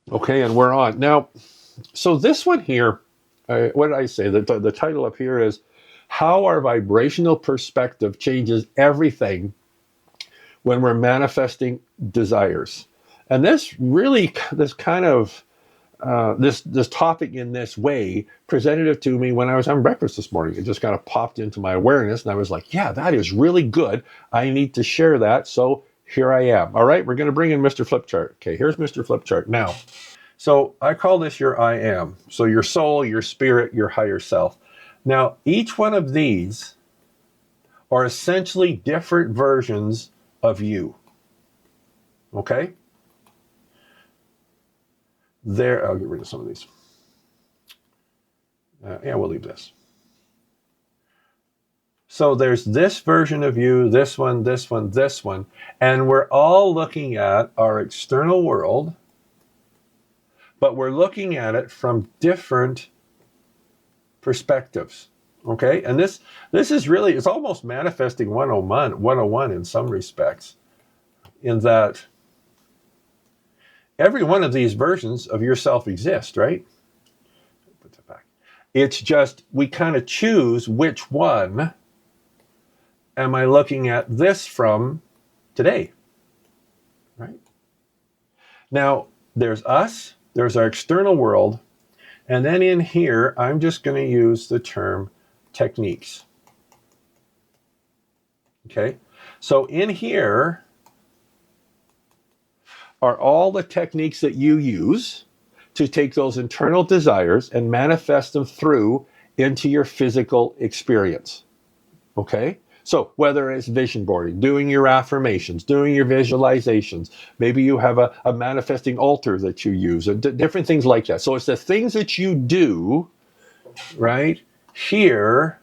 Okay, and we're on. Now, so this one here, what did I say? The title up here is How Our Vibrational Perspective Changes Everything When We're Manifesting Desires. And this really, this kind of, this topic in this way presented it to me when I was having breakfast this morning. It just kind of popped into my awareness, and I was like, yeah, that is really good. I need to share that. So here I am. All right, we're going to bring in Mr. Flipchart. Okay, here's Mr. Flipchart. Now, so I call this your I am. So your soul, your spirit, your higher self. Now, each one of these are essentially different versions of you. Okay? There, I'll get rid of some of these. Yeah, we'll leave this. So there's this version of you, this one, this one, this one, and we're all looking at our external world, but we're looking at it from different perspectives. Okay, and this is really, it's almost manifesting 101 in some respects, in that every one of these versions of yourself exist, right? Put that back. It's just we kind of choose which one am I looking at this from today, right? Now, there's us, there's our external world, and then in here, I'm just going to use the term techniques. Okay, so in here are all the techniques that you use to take those internal desires and manifest them through into your physical experience. Okay? So whether it's vision boarding, doing your affirmations, doing your visualizations, maybe you have a manifesting altar that you use, and different things like that. So it's the things that you do, right, here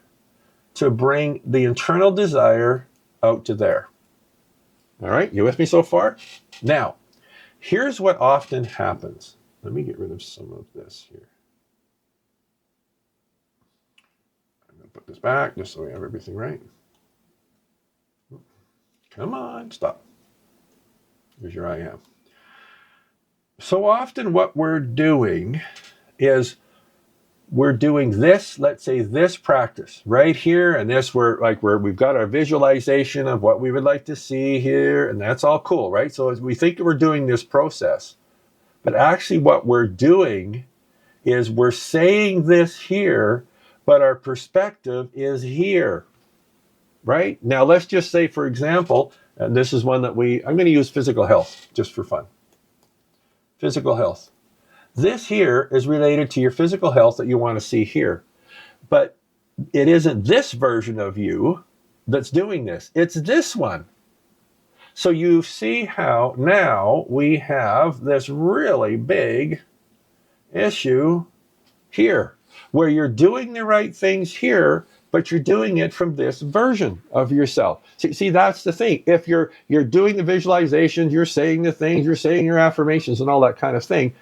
to bring the internal desire out to there. All right, you with me so far? Now, here's what often happens. Let me get rid of some of this here. I'm going to put this back just so we have everything right. Come on, stop. Here's your I am. So often what we're doing is we're doing this, let's say this practice right here, and this we've got our visualization of what we would like to see here, and that's all cool, right? So as we think we're doing this process, but actually what we're doing is we're saying this here, but our perspective is here, right? Now let's just say, for example, and this is one that I'm going to use physical health just for fun. Physical health. This here is related to your physical health that you want to see here. But it isn't this version of you that's doing this. It's this one. So you see how now we have this really big issue here, where you're doing the right things here, but you're doing it from this version of yourself. See, that's the thing. If you're doing the visualizations, you're saying the things, you're saying your affirmations and all that kind of thing,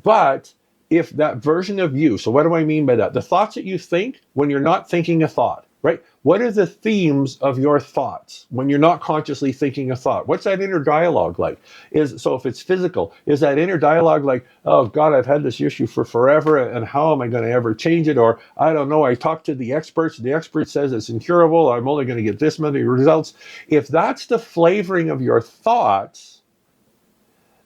but if that version of you, so what do I mean by that? The thoughts that you think when you're not thinking a thought, right? What are the themes of your thoughts when you're not consciously thinking a thought? What's that inner dialogue like? So if it's physical, is that inner dialogue like, oh God, I've had this issue for forever, and how am I going to ever change it? Or I don't know, I talked to the experts, the expert says it's incurable, I'm only going to get this many results. If that's the flavoring of your thoughts,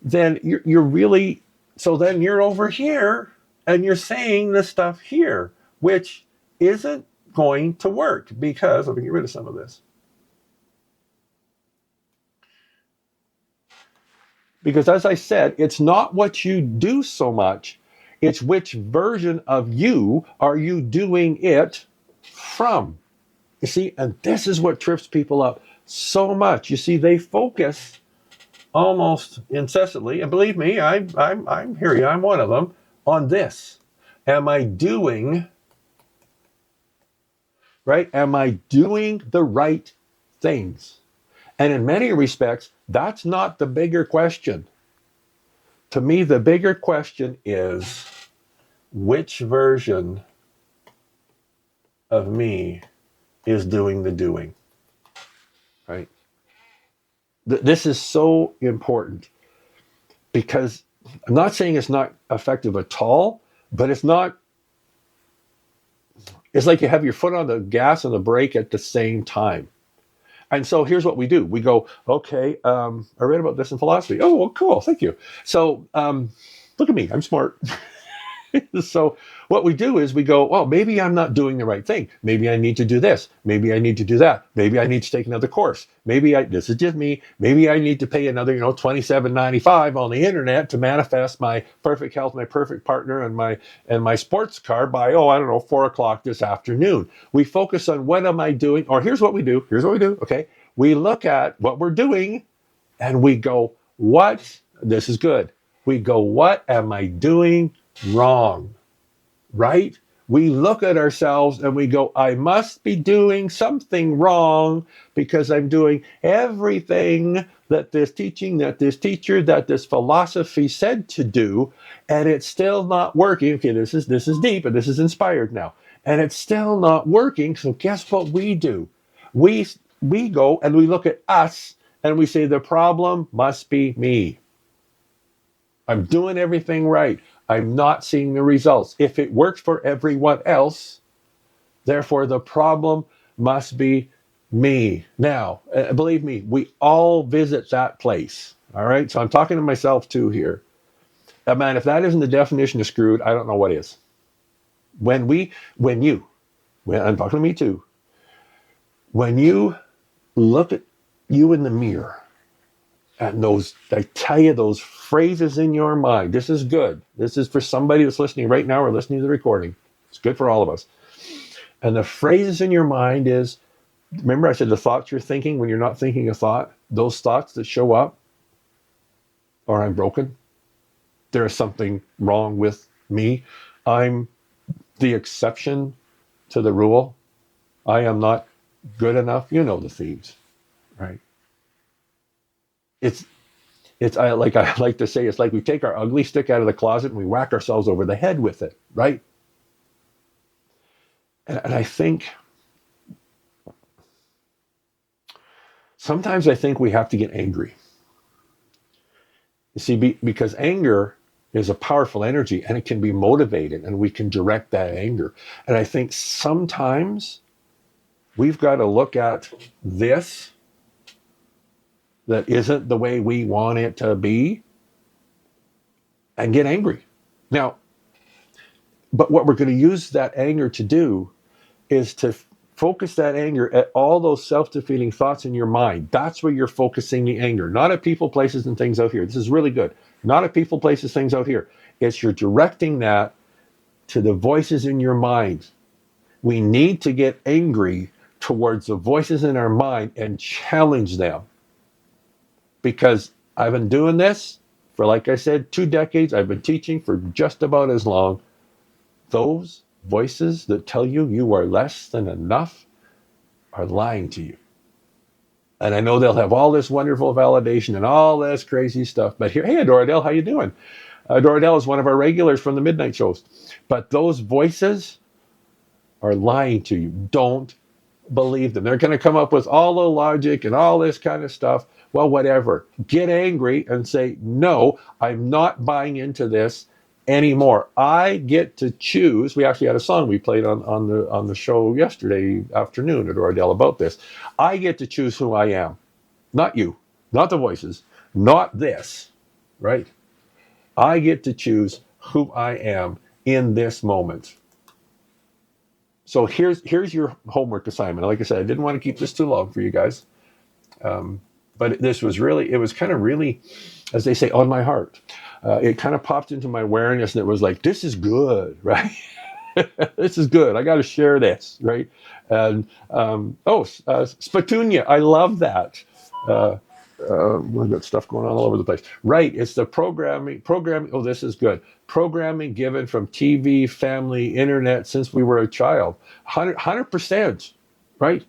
then you're really, so then you're over here and you're saying the stuff here, which isn't going to work, because let me get rid of some of this. Because as I said, it's not what you do so much, it's which version of you are you doing it from. You see, and this is what trips people up so much. You see, they focus almost incessantly, and believe me, I'm here, I'm one of them, on this. Am I doing right? Am I doing the right things? And in many respects, that's not the bigger question. To me, the bigger question is, which version of me is doing the doing, right? This is so important, because I'm not saying it's not effective at all, but it's not, it's like you have your foot on the gas and the brake at the same time. And so here's what we do. We go, okay, I read about this in philosophy. Oh, well, cool. Thank you. So look at me. I'm smart. So what we do is we go, well, maybe I'm not doing the right thing. Maybe I need to do this. Maybe I need to do that. Maybe I need to take another course. This is just me. Maybe I need to pay another, $27.95 on the internet to manifest my perfect health, my perfect partner, and my sports car by, I don't know, 4 o'clock this afternoon. We focus on what am I doing, or here's what we do. Here's what we do. Okay. We look at what we're doing and we go, this is good. We go, what am I doing wrong? Right? We look at ourselves and we go, I must be doing something wrong because I'm doing everything that this teaching, that this teacher, that this philosophy said to do, and it's still not working. Okay, this is deep and this is inspired now. And it's still not working. So guess what we do? We go and we look at us and we say the problem must be me. I'm doing everything right. I'm not seeing the results. If it works for everyone else, therefore the problem must be me. Now, believe me, we all visit that place. All right. So I'm talking to myself too here. Man, if that isn't the definition of screwed, I don't know what is. When I'm talking to me too, when you look at you in the mirror, and I tell you, those phrases in your mind, this is good. This is for somebody that's listening right now or listening to the recording. It's good for all of us. And the phrases in your mind is, remember I said the thoughts you're thinking when you're not thinking a thought, those thoughts that show up, or I'm broken, there's something wrong with me, I'm the exception to the rule, I am not good enough. You know the themes, right? I like to say, it's like we take our ugly stick out of the closet and we whack ourselves over the head with it, right? And I think sometimes we have to get angry. You see, because anger is a powerful energy and it can be motivated and we can direct that anger. And I think sometimes we've got to look at this that isn't the way we want it to be and get angry. Now, but what we're going to use that anger to do is to focus that anger at all those self-defeating thoughts in your mind. That's where you're focusing the anger, not at people, places, and things out here. This is really good. Not at people, places, things out here. It's you're directing that to the voices in your mind. We need to get angry towards the voices in our mind and challenge them. Because I've been doing this for, like I said, 2 decades. I've been teaching for just about as long. Those voices that tell you you are less than enough are lying to you. And I know they'll have all this wonderful validation and all this crazy stuff. But here, hey, Doradell, how you doing? Doradell is one of our regulars from the midnight shows. But those voices are lying to you. Don't believe them. They're going to come up with all the logic and all this kind of stuff. Well, whatever. Get angry and say, no, I'm not buying into this anymore. I get to choose. We actually had a song we played on the show yesterday afternoon at Doradell about this. I get to choose who I am. Not you. Not the voices. Not this. Right? I get to choose who I am in this moment. So here's your homework assignment. Like I said, I didn't want to keep this too long for you guys. But this was really, it was kind of really, as they say, on my heart. It kind of popped into my awareness and it was like, this is good, right? This is good. I got to share this, right? And, Spatunia, I love that. We've got stuff going on all over the place. Right, it's the programming, oh, this is good. Programming given from TV, family, internet since we were a child. 100%, right?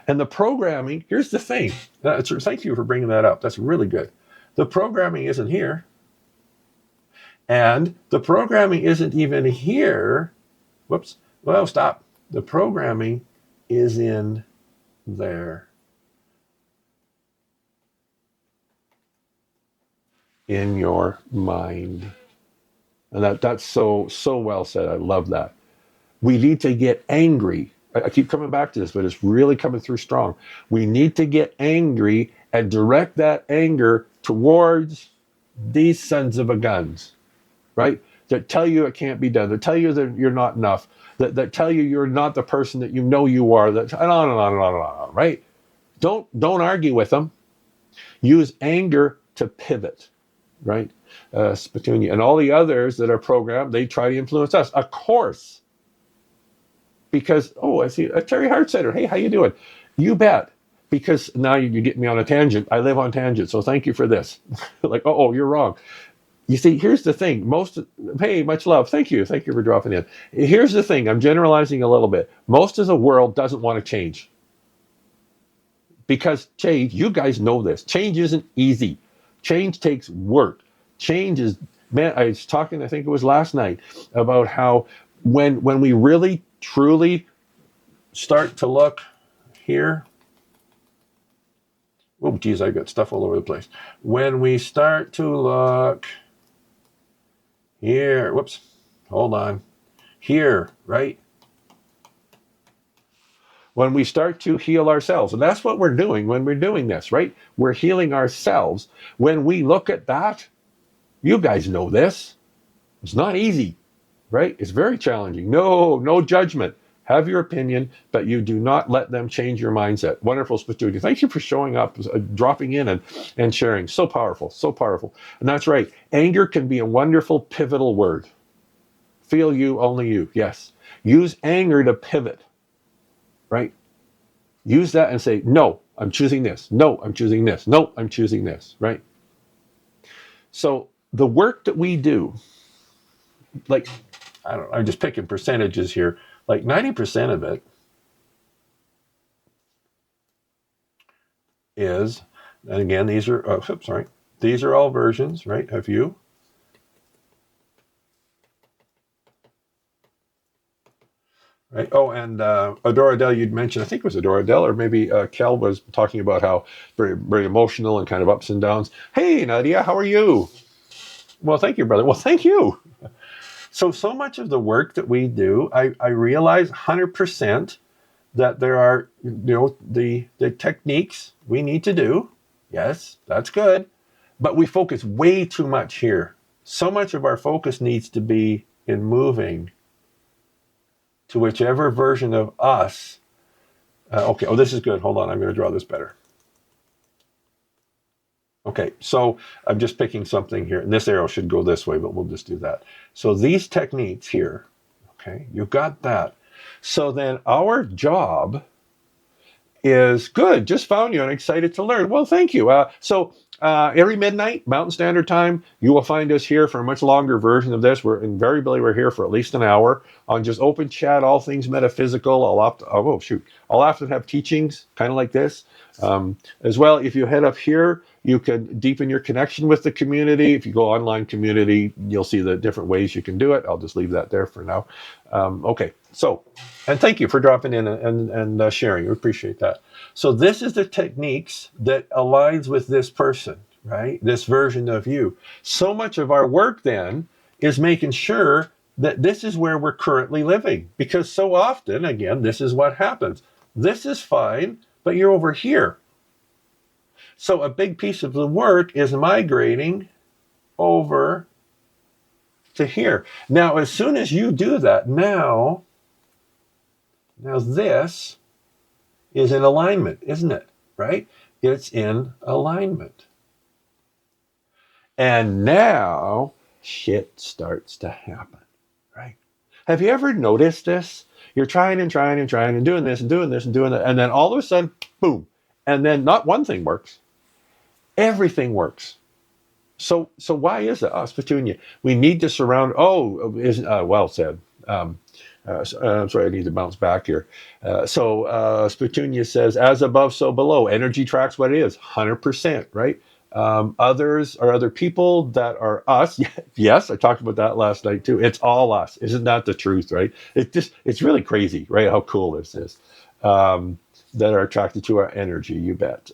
And the programming, here's the thing. Thank you for bringing that up. That's really good. The programming isn't here. And the programming isn't even here. Whoops. Well, stop. The programming is in there. in your mind. And that's so well said. I love that. We need to get angry. I keep coming back to this, but it's really coming through strong. We need to get angry and direct that anger towards these sons of a guns, right? That tell you it can't be done, that tell you that you're not enough, that tell you you're not the person that you know you are, that on and on and on and on, right? Don't argue with them. Use anger to pivot, right? Spatunia and all the others that are programmed, they try to influence us, of course, because I see Terry Hart Center. Hey, how you doing? You bet. Because now you get me on a tangent. I live on tangent, so thank you for this. Like, you're wrong. You see, here's the thing. Hey, much love. Thank you for dropping in. Here's the thing. I'm generalizing a little bit. Most of the world doesn't want to change. Because change, you guys know this, change isn't easy. Change takes work. Change is, man, I was talking, I think it was last night, about how when we really, truly start to look here, oh, geez, I got stuff all over the place. When we start to look here, whoops, hold on, here, right? When we start to heal ourselves, and that's what we're doing when we're doing this, right? We're healing ourselves. When we look at that, you guys know this, it's not easy, right? It's very challenging. No judgment. Have your opinion, but you do not let them change your mindset. Wonderful, Spatunia. Thank you for showing up, dropping in and sharing. So powerful, so powerful. And that's right. Anger can be a wonderful pivotal word. Feel you, only you. Yes. Use anger to pivot, right? Use that and say, no, I'm choosing this. No, I'm choosing this. No, I'm choosing this, right? So the work that we do, like, I'm just picking percentages here, like 90% of it is, and again, these are, these are all versions, right, of you. Right. Oh, and Adora Dell, you'd mentioned, I think it was Adora Dell, or maybe Kel was talking about how very, very emotional and kind of ups and downs. Hey, Nadia, how are you? Well, thank you, brother. Well, thank you. So much of the work that we do, I realize 100% that there are, the techniques we need to do. Yes, that's good. But we focus way too much here. So much of our focus needs to be in moving to whichever version of us. Okay, this is good. Hold on, I'm going to draw this better. Okay, so I'm just picking something here. And this arrow should go this way, but we'll just do that. So these techniques here, okay, you've got that. So then our job is good. Just found you and excited to learn. Well, thank you. So every midnight, Mountain Standard Time, you will find us here for a much longer version of this. We're here for at least an hour on just open chat, all things metaphysical. I'll often have teachings kind of like this. As well, if you head up here, you can deepen your connection with the community. If you go online community, you'll see the different ways you can do it. I'll just leave that there for now. Okay, so, and thank you for dropping in and sharing. We appreciate that. So this is the techniques that aligns with this person, right? This version of you. So much of our work then is making sure that this is where we're currently living. Because so often, again, this is what happens. This is fine, but you're over here. So a big piece of the work is migrating over to here. Now, as soon as you do that, now this is in alignment, isn't it? Right? It's in alignment. And now shit starts to happen, right? Have you ever noticed this? You're trying and doing this and doing this and doing that. And then all of a sudden, boom. And then not one thing works. Everything works. So why is it, Spatunia? We need to surround. Well said. I'm sorry, I need to bounce back here. Spatunia says, as above, so below. Energy tracks what it is, 100%, right? Others are other people that are us. Yes, I talked about that last night too. It's all us. Isn't that the truth, right? It's really crazy, right? How cool this is. that are attracted to our energy, you bet.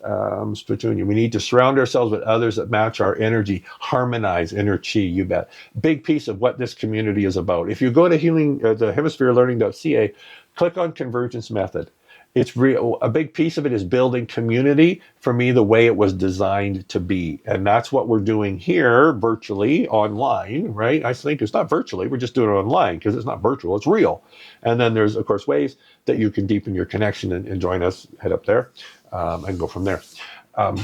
Petunia, we need to surround ourselves with others that match our energy, harmonize inner chi, you bet. Big piece of what this community is about. If you go to the hemispherelearning.ca, click on Convergence Method. It's real. A big piece of it is building community for me the way it was designed to be. And that's what we're doing here virtually online, right? I think it's not virtually, we're just doing it online because it's not virtual, it's real. And then there's, of course, ways that you can deepen your connection and join us, head up there and go from there. And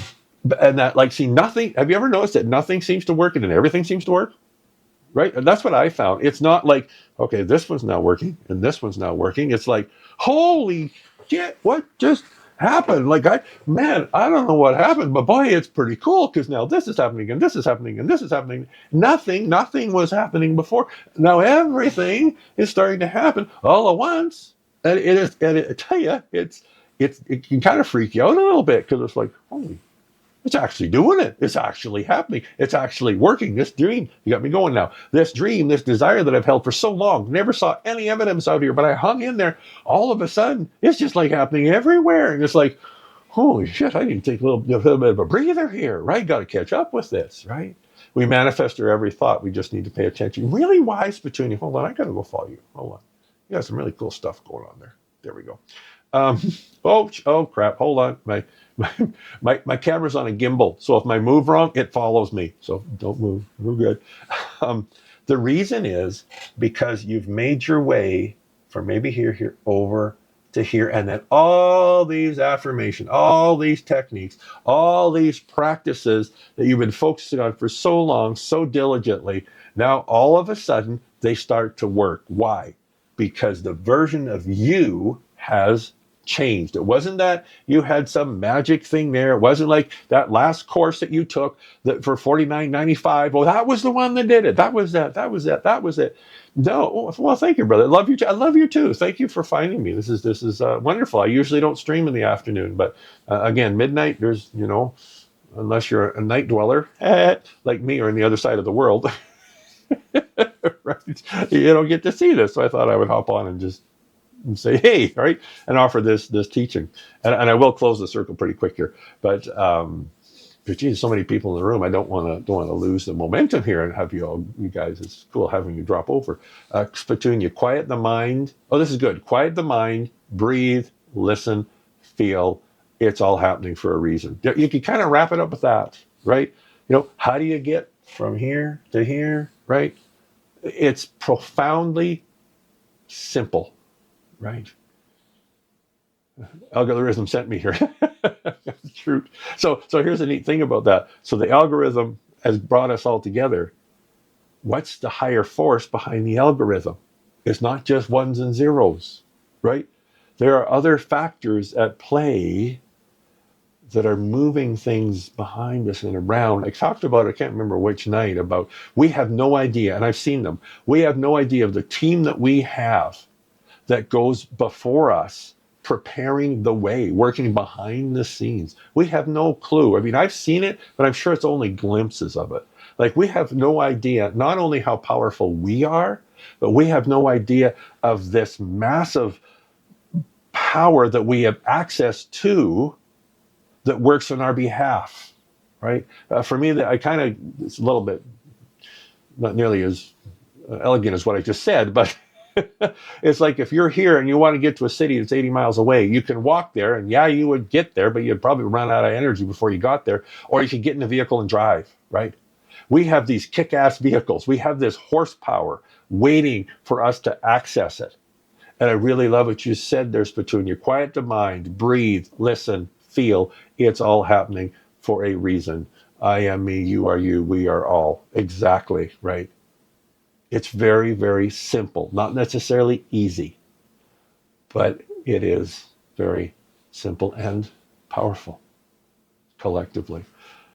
that, like, see, nothing, have you ever noticed that nothing seems to work and then everything seems to work? Right? And that's what I found. It's not like, okay, this one's not working and this one's not working. It's like, holy shit, what just happened? Like, I don't know what happened, but boy, it's pretty cool because now this is happening and this is happening and this is happening. Nothing was happening before. Now everything is starting to happen all at once. And I tell you, it can kind of freak you out a little bit because it's like, holy, it's actually doing it. It's actually happening. It's actually working. This dream, you got me going now. This dream, this desire that I've held for so long, never saw any evidence out here, but I hung in there. All of a sudden, it's just like happening everywhere. And it's like, holy shit, I need to take a little bit of a breather here, right? Got to catch up with this, right? We manifest our every thought. We just need to pay attention. Really wise, Petunia. Hold on, I got to go follow you. Hold on. You got some really cool stuff going on there. There we go. Oh crap. Hold on. My camera's on a gimbal, so if I move wrong, it follows me. So don't move. We're good. The reason is because you've made your way from maybe here, over to here, and then all these affirmations, all these techniques, all these practices that you've been focusing on for so long, so diligently, now all of a sudden they start to work. Why? Because the version of you has changed. It wasn't that you had some magic thing there. It wasn't like that last course that you took that for $49.95. Well, that was the one that did it. That was it. No, well, thank you, brother. I love you. I love you too. Thank you for finding me. This is wonderful. I usually don't stream in the afternoon, but again, midnight. There's unless you're a night dweller like me or on the other side of the world, right? You don't get to see this. So I thought I would hop on and just say, hey, right, and offer this teaching. And I will close the circle pretty quick here. But geez, so many people in the room, I don't want to lose the momentum here and have you guys, it's cool having you drop over. Petunia, quiet the mind. Oh, this is good. Quiet the mind, breathe, listen, feel. It's all happening for a reason. You can kind of wrap it up with that, right? How do you get from here to here, right? It's profoundly simple. Right. Algorithm sent me here. True. So here's the neat thing about that. So the algorithm has brought us all together. What's the higher force behind the algorithm? It's not just ones and zeros, right? There are other factors at play that are moving things behind us and around. I talked about, I can't remember which night, about we have no idea, and I've seen them. We have no idea of the team that we have that goes before us, preparing the way, working behind the scenes. We have no clue. I mean, I've seen it, but I'm sure it's only glimpses of it. Like, we have no idea, not only how powerful we are, but we have no idea of this massive power that we have access to that works on our behalf, right? For me, it's a little bit, not nearly as elegant as what I just said, but it's like if you're here and you want to get to a city that's 80 miles away, you can walk there, and yeah, you would get there, but you'd probably run out of energy before you got there, or you could get in a vehicle and drive, right? We have these kick-ass vehicles. We have this horsepower waiting for us to access it. And I really love what you said there, Petunia. Quiet the mind, breathe, listen, feel. It's all happening for a reason. I am me, you are you, we are all. Exactly, right? It's very, very simple, not necessarily easy, but it is very simple and powerful collectively.